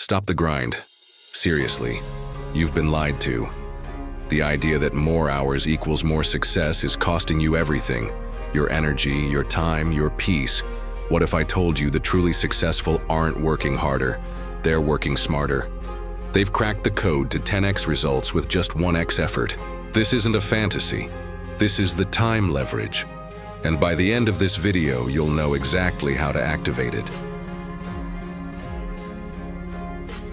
Stop the grind. Seriously, you've been lied to. The idea that more hours equals more success is costing you everything. Your energy, your time, your peace. What if I told you the truly successful aren't working harder, they're working smarter? They've cracked the code to 10x results with just 1x effort. This isn't a fantasy. This is the time leverage. And by the end of this video, you'll know exactly how to activate it.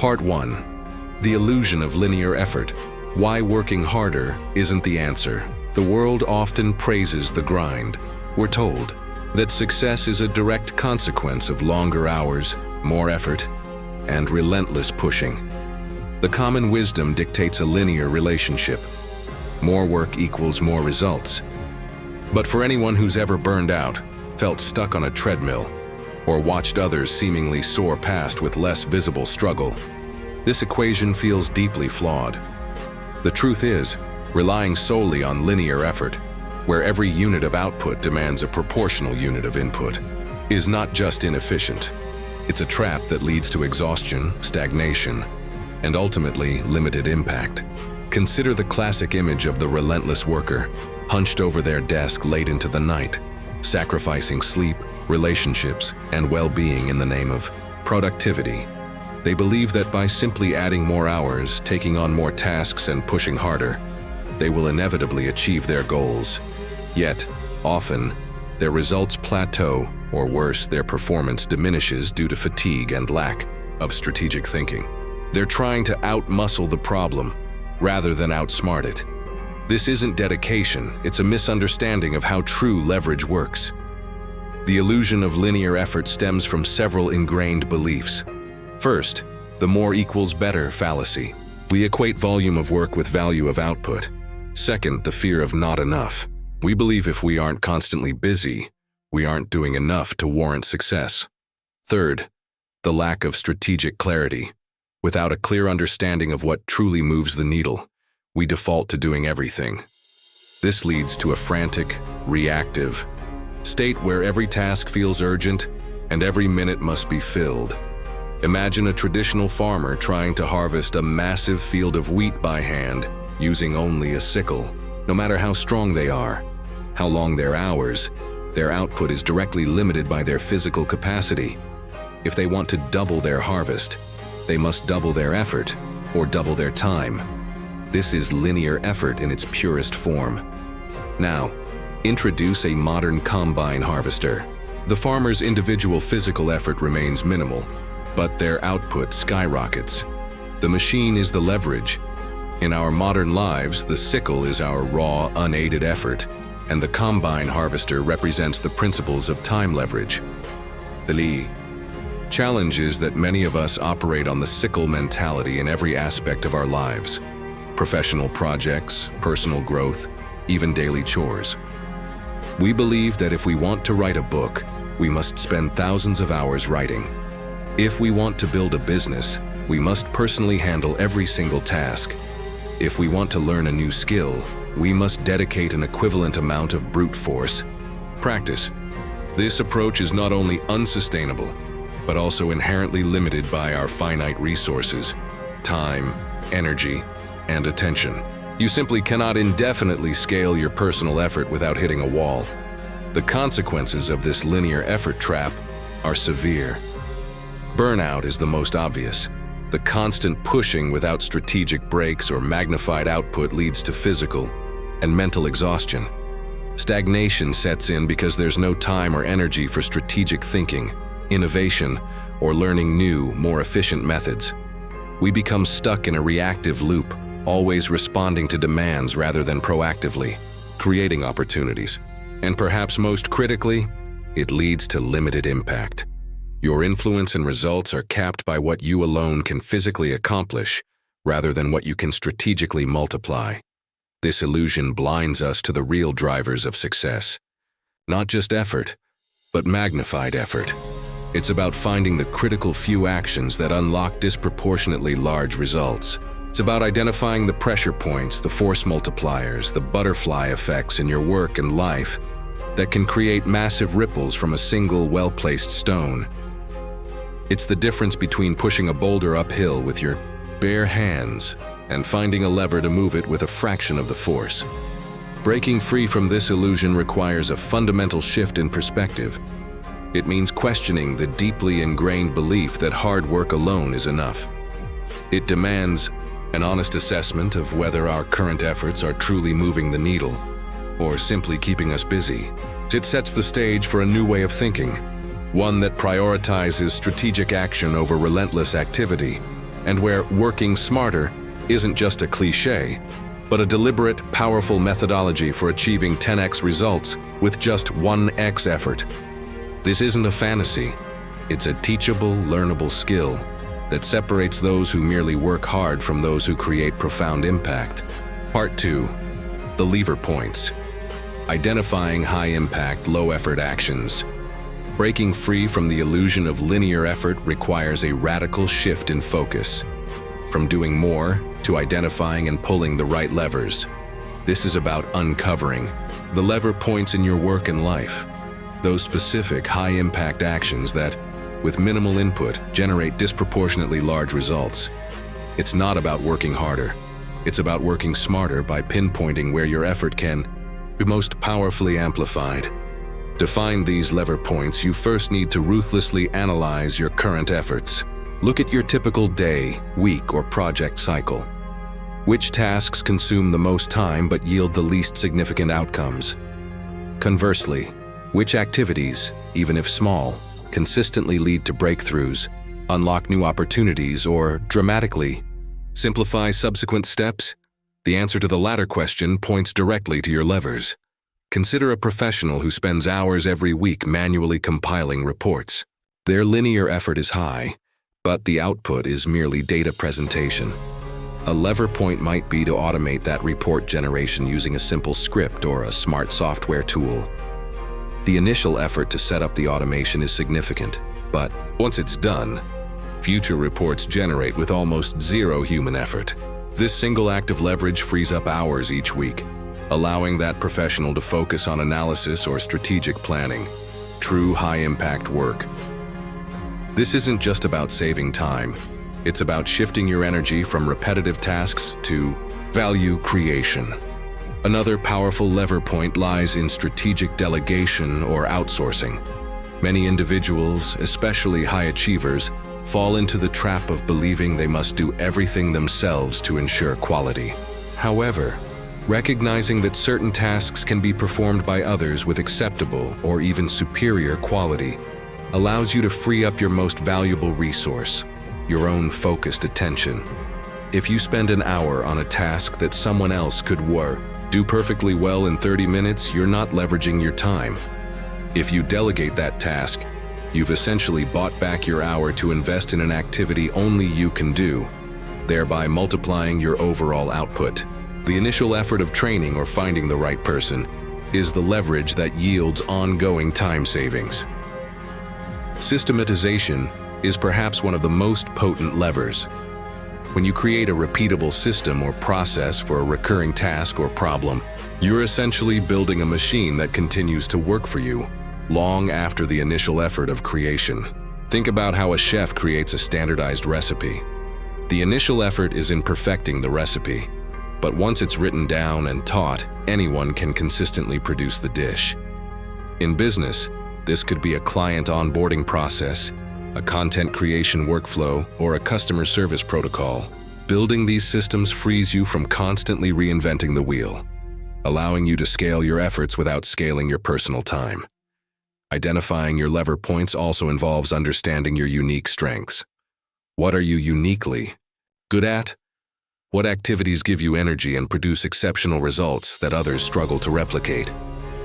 Part 1. The illusion of linear effort. Why working harder isn't the answer. The world often praises the grind. We're told that success is a direct consequence of longer hours, more effort, and relentless pushing. The common wisdom dictates a linear relationship. More work equals more results. But for anyone who's ever burned out, felt stuck on a treadmill, or watched others seemingly soar past with less visible struggle, this equation feels deeply flawed. The truth is, relying solely on linear effort, where every unit of output demands a proportional unit of input, is not just inefficient. It's a trap that leads to exhaustion, stagnation, and ultimately limited impact. Consider the classic image of the relentless worker, hunched over their desk late into the night, sacrificing sleep, relationships, and well-being in the name of productivity. They believe that by simply adding more hours, taking on more tasks, and pushing harder, they will inevitably achieve their goals. Yet, often, their results plateau, or worse, their performance diminishes due to fatigue and lack of strategic thinking. They're trying to out-muscle the problem, rather than outsmart it. This isn't dedication, it's a misunderstanding of how true leverage works. The illusion of linear effort stems from several ingrained beliefs. First, the more equals better fallacy. We equate volume of work with value of output. Second, the fear of not enough. We believe if we aren't constantly busy, we aren't doing enough to warrant success. Third, the lack of strategic clarity. Without a clear understanding of what truly moves the needle, we default to doing everything. This leads to a frantic, reactive state where every task feels urgent and every minute must be filled. Imagine a traditional farmer trying to harvest a massive field of wheat by hand using only a sickle. No matter how strong they are, how long their hours, their output is directly limited by their physical capacity. If they want to double their harvest, they must double their effort or double their time. This is linear effort in its purest form. Now, introduce a modern combine harvester. The farmer's individual physical effort remains minimal, but their output skyrockets. The machine is the leverage. In our modern lives, the sickle is our raw, unaided effort, and the combine harvester represents the principles of time leverage. The challenge is that many of us operate on the sickle mentality in every aspect of our lives. Professional projects, personal growth, even daily chores. We believe that if we want to write a book, we must spend thousands of hours writing. If we want to build a business, we must personally handle every single task. If we want to learn a new skill, we must dedicate an equivalent amount of brute force. Practice. This approach is not only unsustainable, but also inherently limited by our finite resources, time, energy, and attention. You simply cannot indefinitely scale your personal effort without hitting a wall. The consequences of this linear effort trap are severe. Burnout is the most obvious. The constant pushing without strategic breaks or magnified output leads to physical and mental exhaustion. Stagnation sets in because there's no time or energy for strategic thinking, innovation, or learning new, more efficient methods. We become stuck in a reactive loop, always responding to demands rather than proactively creating opportunities. And perhaps most critically, it leads to limited impact. Your influence and results are capped by what you alone can physically accomplish, rather than what you can strategically multiply. This illusion blinds us to the real drivers of success. Not just effort, but magnified effort. It's about finding the critical few actions that unlock disproportionately large results. It's about identifying the pressure points, the force multipliers, the butterfly effects in your work and life that can create massive ripples from a single well-placed stone. It's the difference between pushing a boulder uphill with your bare hands and finding a lever to move it with a fraction of the force. Breaking free from this illusion requires a fundamental shift in perspective. It means questioning the deeply ingrained belief that hard work alone is enough. It demands an honest assessment of whether our current efforts are truly moving the needle or simply keeping us busy. It sets the stage for a new way of thinking, one that prioritizes strategic action over relentless activity, and where working smarter isn't just a cliché, but a deliberate, powerful methodology for achieving 10x results with just 1x effort. This isn't a fantasy. It's a teachable, learnable skill that separates those who merely work hard from those who create profound impact. Part 2. The lever points. Identifying high-impact, low-effort actions. Breaking free from the illusion of linear effort requires a radical shift in focus, from doing more to identifying and pulling the right levers. This is about uncovering the lever points in your work and life, those specific high-impact actions that, with minimal input, generate disproportionately large results. It's not about working harder. It's about working smarter by pinpointing where your effort can be most powerfully amplified. To find these lever points, you first need to ruthlessly analyze your current efforts. Look at your typical day, week, or project cycle. Which tasks consume the most time but yield the least significant outcomes? Conversely, which activities, even if small, consistently lead to breakthroughs, unlock new opportunities, or dramatically simplify subsequent steps? The answer to the latter question points directly to your levers. Consider a professional who spends hours every week manually compiling reports. Their linear effort is high, but the output is merely data presentation. A lever point might be to automate that report generation using a simple script or a smart software tool. The initial effort to set up the automation is significant, but once it's done, future reports generate with almost zero human effort. This single act of leverage frees up hours each week, allowing that professional to focus on analysis or strategic planning, true high-impact work. This isn't just about saving time. It's about shifting your energy from repetitive tasks to value creation. Another powerful lever point lies in strategic delegation or outsourcing. Many individuals, especially high achievers, fall into the trap of believing they must do everything themselves to ensure quality. However, recognizing that certain tasks can be performed by others with acceptable or even superior quality allows you to free up your most valuable resource, your own focused attention. If you spend an hour on a task that someone else could do perfectly well in 30 minutes, you're not leveraging your time. If you delegate that task, you've essentially bought back your hour to invest in an activity only you can do, thereby multiplying your overall output. The initial effort of training or finding the right person is the leverage that yields ongoing time savings. Systematization is perhaps one of the most potent levers. When you create a repeatable system or process for a recurring task or problem, you're essentially building a machine that continues to work for you long after the initial effort of creation. Think about how a chef creates a standardized recipe. The initial effort is in perfecting the recipe, but once it's written down and taught, anyone can consistently produce the dish. In business, this could be a client onboarding process, a content creation workflow, or a customer service protocol. Building these systems frees you from constantly reinventing the wheel, allowing you to scale your efforts without scaling your personal time. Identifying your lever points also involves understanding your unique strengths. What are you uniquely good at? What activities give you energy and produce exceptional results that others struggle to replicate?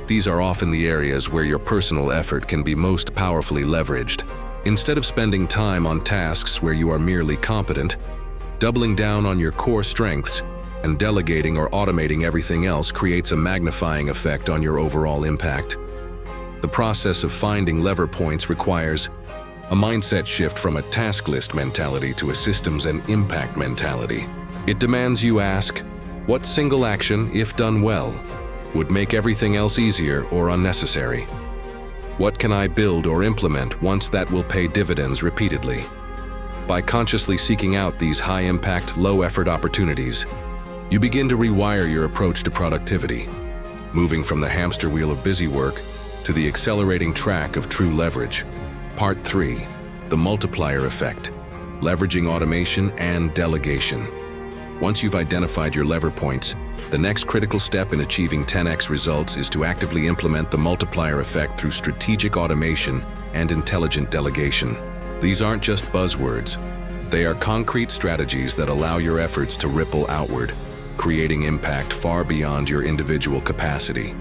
These are often the areas where your personal effort can be most powerfully leveraged. Instead of spending time on tasks where you are merely competent, doubling down on your core strengths and delegating or automating everything else creates a magnifying effect on your overall impact. The process of finding lever points requires a mindset shift from a task list mentality to a systems and impact mentality. It demands you ask, what single action, if done well, would make everything else easier or unnecessary? What can I build or implement once that will pay dividends repeatedly? By consciously seeking out these high-impact, low-effort opportunities, you begin to rewire your approach to productivity, moving from the hamster wheel of busy work to the accelerating track of true leverage. Part 3. The multiplier effect. Leveraging automation and delegation. Once you've identified your lever points, the next critical step in achieving 10x results is to actively implement the multiplier effect through strategic automation and intelligent delegation. These aren't just buzzwords. They are concrete strategies that allow your efforts to ripple outward, creating impact far beyond your individual capacity.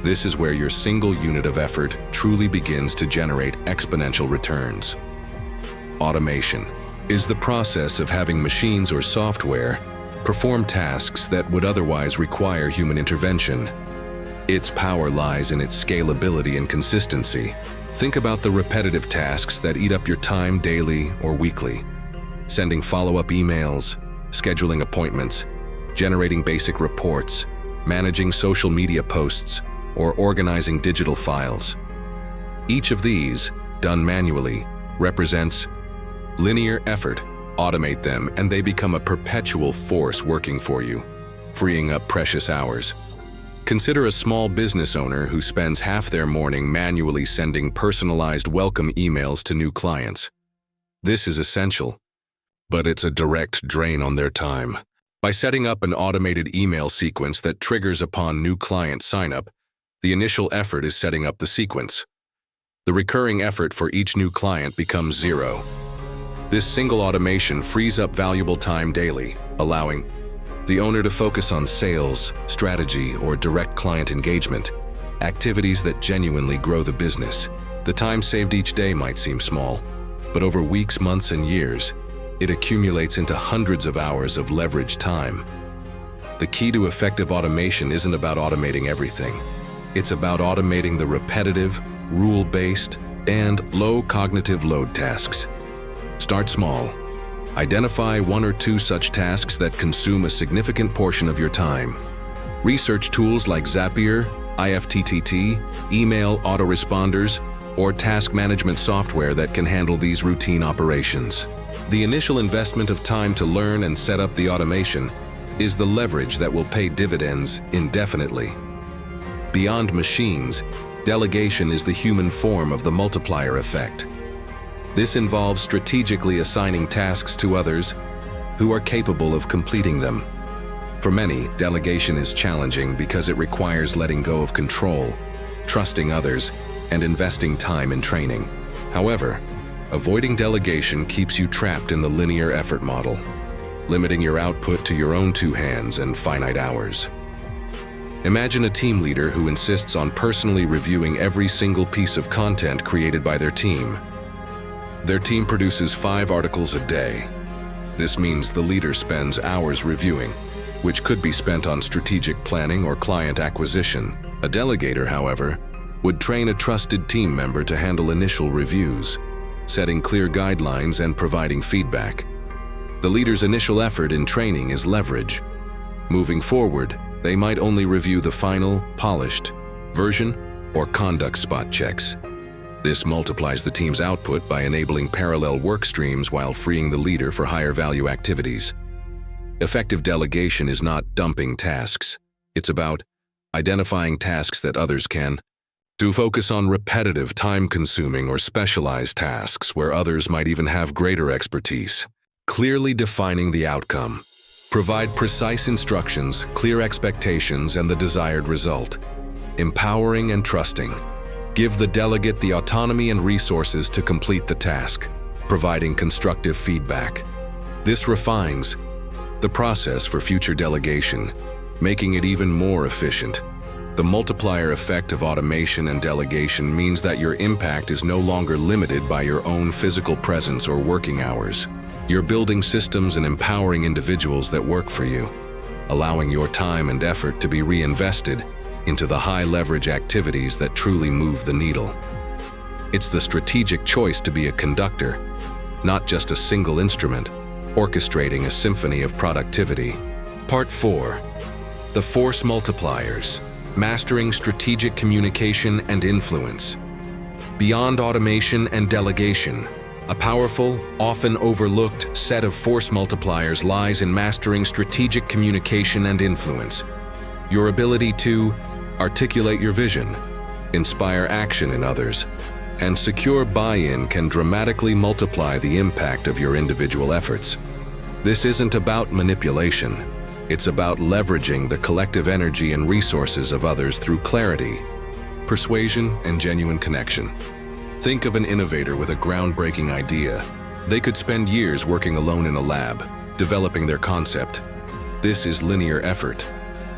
This is where your single unit of effort truly begins to generate exponential returns. Automation is the process of having machines or software perform tasks that would otherwise require human intervention. Its power lies in its scalability and consistency. Think about the repetitive tasks that eat up your time daily or weekly. Sending follow-up emails, scheduling appointments, generating basic reports, managing social media posts, or organizing digital files. Each of these, done manually, represents linear effort. Automate them and they become a perpetual force working for you, freeing up precious hours. Consider a small business owner who spends half their morning manually sending personalized welcome emails to new clients. This is essential, but it's a direct drain on their time. By setting up an automated email sequence that triggers upon new client sign-up, the initial effort is setting up the sequence. The recurring effort for each new client becomes zero. This single automation frees up valuable time daily, allowing the owner to focus on sales, strategy, or direct client engagement, activities that genuinely grow the business. The time saved each day might seem small, but over weeks, months, and years, it accumulates into hundreds of hours of leveraged time. The key to effective automation isn't about automating everything. It's about automating the repetitive, rule-based, and low cognitive load tasks. Start small. Identify one or two such tasks that consume a significant portion of your time. Research tools like Zapier, IFTTT, email autoresponders, or task management software that can handle these routine operations. The initial investment of time to learn and set up the automation is the leverage that will pay dividends indefinitely. Beyond machines, delegation is the human form of the multiplier effect. This involves strategically assigning tasks to others who are capable of completing them. For many, delegation is challenging because it requires letting go of control, trusting others, and investing time in training. However, avoiding delegation keeps you trapped in the linear effort model, limiting your output to your own two hands and finite hours. Imagine a team leader who insists on personally reviewing every single piece of content created by their team. Their team produces 5 articles a day. This means the leader spends hours reviewing, which could be spent on strategic planning or client acquisition. A delegator, however, would train a trusted team member to handle initial reviews, setting clear guidelines and providing feedback. The leader's initial effort in training is leverage. Moving forward, they might only review the final, polished version or conduct spot checks. This multiplies the team's output by enabling parallel work streams while freeing the leader for higher value activities. Effective delegation is not dumping tasks. It's about identifying tasks that others can do, focus on repetitive, time-consuming, or specialized tasks where others might even have greater expertise. Clearly defining the outcome. Provide precise instructions, clear expectations, and the desired result. Empowering and trusting. Give the delegate the autonomy and resources to complete the task, providing constructive feedback. This refines the process for future delegation, making it even more efficient. The multiplier effect of automation and delegation means that your impact is no longer limited by your own physical presence or working hours. You're building systems and empowering individuals that work for you, allowing your time and effort to be reinvested into the high-leverage activities that truly move the needle. It's the strategic choice to be a conductor, not just a single instrument, orchestrating a symphony of productivity. Part 4. The Force Multipliers. Mastering Strategic Communication and Influence. Beyond automation and delegation, a powerful, often overlooked set of force multipliers lies in mastering strategic communication and influence. Your ability to articulate your vision, inspire action in others, and secure buy-in can dramatically multiply the impact of your individual efforts. This isn't about manipulation. It's about leveraging the collective energy and resources of others through clarity, persuasion, and genuine connection. Think of an innovator with a groundbreaking idea. They could spend years working alone in a lab, developing their concept. This is linear effort.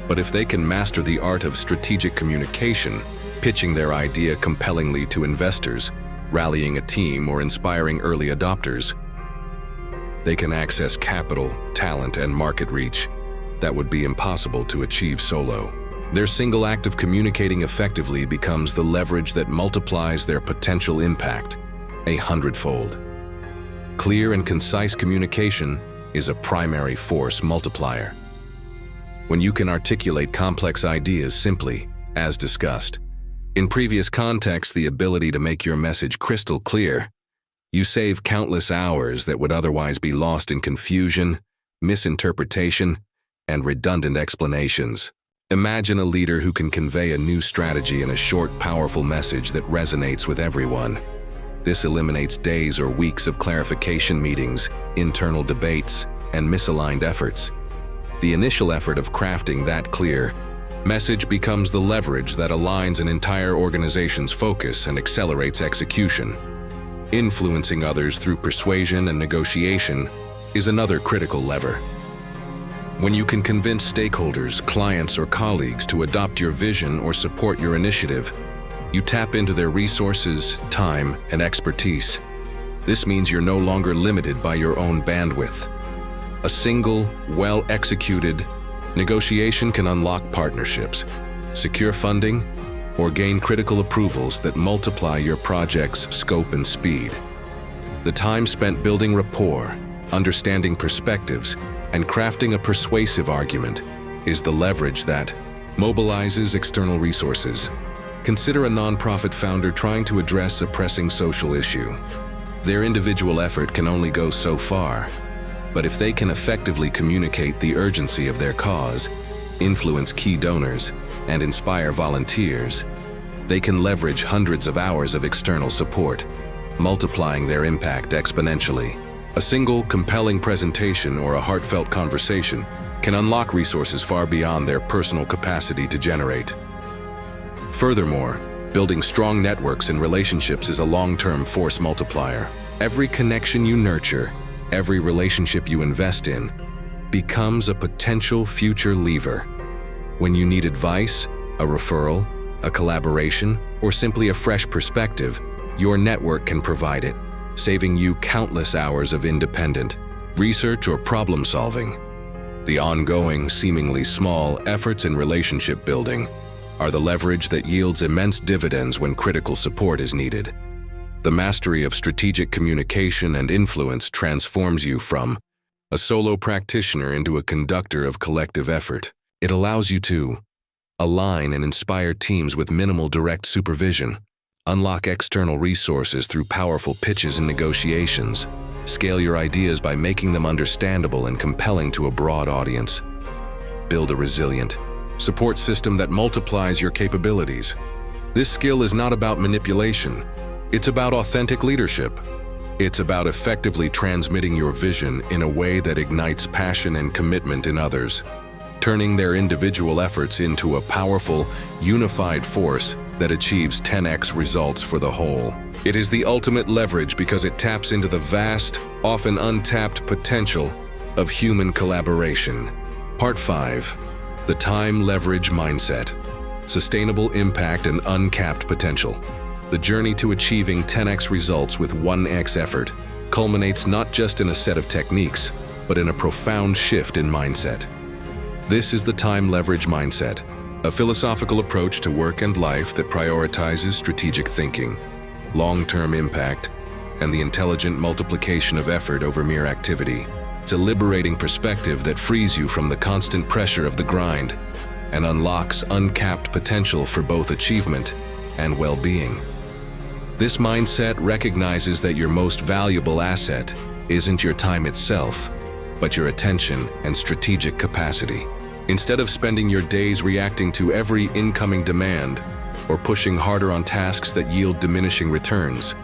But if they can master the art of strategic communication, pitching their idea compellingly to investors, rallying a team, or inspiring early adopters, they can access capital, talent, and market reach that would be impossible to achieve solo. Their single act of communicating effectively becomes the leverage that multiplies their potential impact 100-fold. Clear and concise communication is a primary force multiplier. When you can articulate complex ideas simply, as discussed, in previous contexts, the ability to make your message crystal clear, you save countless hours that would otherwise be lost in confusion, misinterpretation, and redundant explanations. Imagine a leader who can convey a new strategy in a short, powerful message that resonates with everyone. This eliminates days or weeks of clarification meetings, internal debates, and misaligned efforts. The initial effort of crafting that clear message becomes the leverage that aligns an entire organization's focus and accelerates execution. Influencing others through persuasion and negotiation is another critical lever. When you can convince stakeholders, clients, or colleagues to adopt your vision or support your initiative, you tap into their resources, time, and expertise. This means you're no longer limited by your own bandwidth. A single, well-executed negotiation can unlock partnerships, secure funding, or gain critical approvals that multiply your project's scope and speed. The time spent building rapport, understanding perspectives, and crafting a persuasive argument is the leverage that mobilizes external resources. Consider a nonprofit founder trying to address a pressing social issue. Their individual effort can only go so far, but if they can effectively communicate the urgency of their cause, influence key donors, and inspire volunteers, they can leverage hundreds of hours of external support, multiplying their impact exponentially. A single, compelling presentation or a heartfelt conversation can unlock resources far beyond their personal capacity to generate. Furthermore, building strong networks and relationships is a long-term force multiplier. Every connection you nurture, every relationship you invest in, becomes a potential future lever. When you need advice, a referral, a collaboration, or simply a fresh perspective, your network can provide it, saving you countless hours of independent research or problem solving. The ongoing, seemingly small efforts in relationship building are the leverage that yields immense dividends when critical support is needed. The mastery of strategic communication and influence transforms you from a solo practitioner into a conductor of collective effort. It allows you to align and inspire teams with minimal direct supervision, unlock external resources through powerful pitches and negotiations, scale your ideas by making them understandable and compelling to a broad audience, build a resilient support system that multiplies your capabilities. This skill is not about manipulation. It's about authentic leadership. It's about effectively transmitting your vision in a way that ignites passion and commitment in others, turning their individual efforts into a powerful, unified force that achieves 10x results for the whole. It is the ultimate leverage because it taps into the vast, often untapped potential of human collaboration. Part 5. The Time Leverage Mindset. Sustainable impact and uncapped potential. The journey to achieving 10x results with 1x effort culminates not just in a set of techniques, but in a profound shift in mindset. This is the time leverage mindset, a philosophical approach to work and life that prioritizes strategic thinking, long-term impact, and the intelligent multiplication of effort over mere activity. It's a liberating perspective that frees you from the constant pressure of the grind and unlocks uncapped potential for both achievement and well-being. This mindset recognizes that your most valuable asset isn't your time itself, but your attention and strategic capacity. Instead of spending your days reacting to every incoming demand or pushing harder on tasks that yield diminishing returns,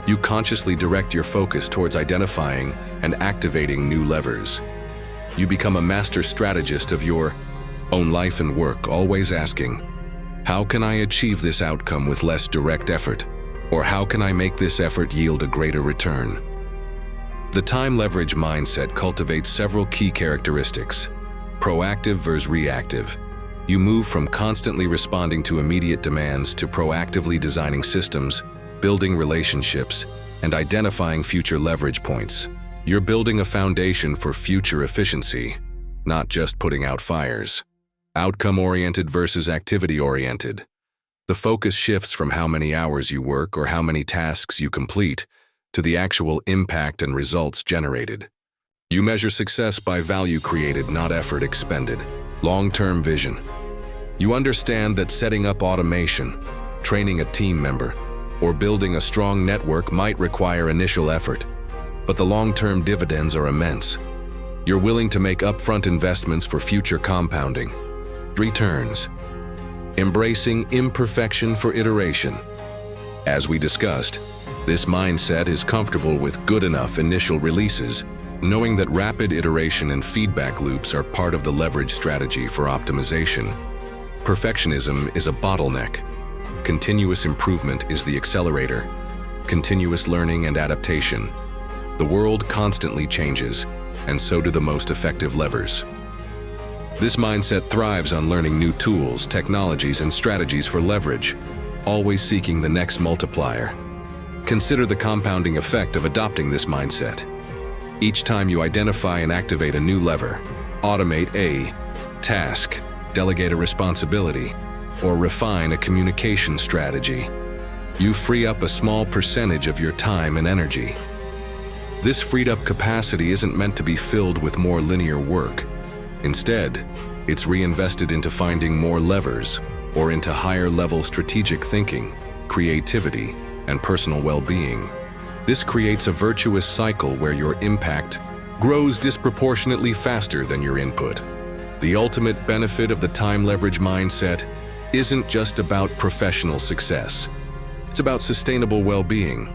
you consciously direct your focus towards identifying and activating new levers. You become a master strategist of your own life and work, always asking, how can I achieve this outcome with less direct effort? Or how can I make this effort yield a greater return? The time leverage mindset cultivates several key characteristics. Proactive versus reactive. You move from constantly responding to immediate demands to proactively designing systems, building relationships, and identifying future leverage points. You're building a foundation for future efficiency, not just putting out fires. Outcome-oriented versus activity-oriented. The focus shifts from how many hours you work or how many tasks you complete to the actual impact and results generated. You measure success by value created, not effort expended. Long-term vision. You understand that setting up automation, training a team member, or building a strong network might require initial effort, but the long-term dividends are immense. You're willing to make upfront investments for future compounding. Returns. Embracing imperfection for iteration. As we discussed, this mindset is comfortable with good enough initial releases, knowing that rapid iteration and feedback loops are part of the leverage strategy for optimization. Perfectionism is a bottleneck. Continuous improvement is the accelerator. Continuous learning and adaptation. The world constantly changes, and so do the most effective levers. This mindset thrives on learning new tools, technologies, and strategies for leverage, always seeking the next multiplier. Consider the compounding effect of adopting this mindset. Each time you identify and activate a new lever, automate a task, delegate a responsibility, or refine a communication strategy, you free up a small percentage of your time and energy. This freed up capacity isn't meant to be filled with more linear work. Instead, it's reinvested into finding more levers or into higher-level strategic thinking, creativity, and personal well-being. This creates a virtuous cycle where your impact grows disproportionately faster than your input. The ultimate benefit of the time leverage mindset isn't just about professional success. It's about sustainable well-being.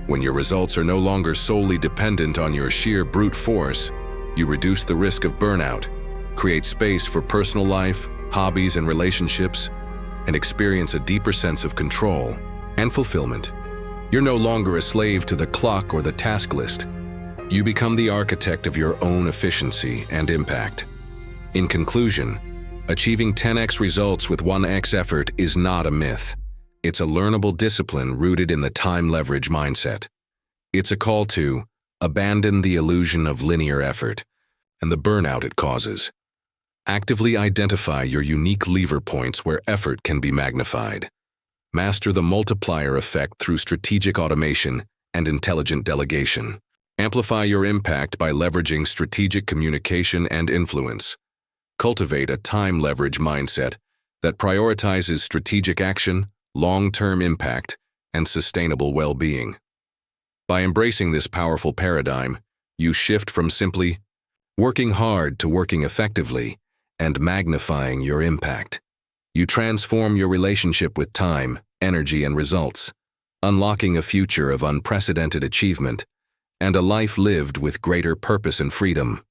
When your results are no longer solely dependent on your sheer brute force, you reduce the risk of burnout, create space for personal life, hobbies, and relationships, and experience a deeper sense of control and fulfillment. You're no longer a slave to the clock or the task list. You become the architect of your own efficiency and impact. In conclusion, achieving 10x results with 1x effort is not a myth. It's a learnable discipline rooted in the time leverage mindset. It's a call to abandon the illusion of linear effort and the burnout it causes. Actively identify your unique lever points where effort can be magnified. Master the multiplier effect through strategic automation and intelligent delegation. Amplify your impact by leveraging strategic communication and influence. Cultivate a time leverage mindset that prioritizes strategic action, long-term impact, and sustainable well-being. By embracing this powerful paradigm, you shift from simply working hard to working effectively and magnifying your impact. You transform your relationship with time, energy, and results, unlocking a future of unprecedented achievement and a life lived with greater purpose and freedom.